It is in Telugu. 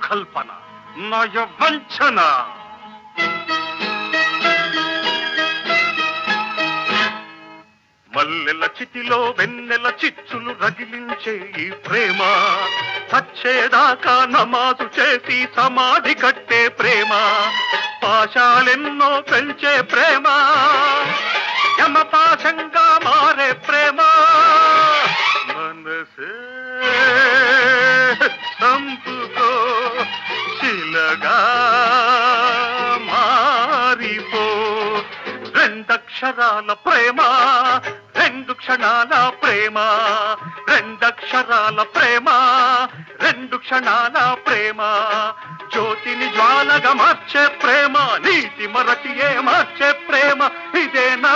కల్పన, నయ వంచన. మల్లెల చితిలో వెన్నెల చిచ్చులు రగిలించే ఈ ప్రేమ, చచ్చేదాకా నమాజు చేసి సమాధి కట్టే ప్రేమ, పాశాలెన్నో పెంచే ప్రేమ, యమపాశంగా మారే ప్రేమ. మనసే చంపుకో, శిలగా మారిపో. రెండక్షరాల ప్రేమ, రెండు క్షణాల ప్రేమ, రెండక్షరాల ప్రేమ, రెండు క్షణాల ప్రేమ. జ్యోతిని జ్వాలగా మార్చే ప్రేమ, నీతి మరచియే మార్చే ప్రేమ. ఇదేనా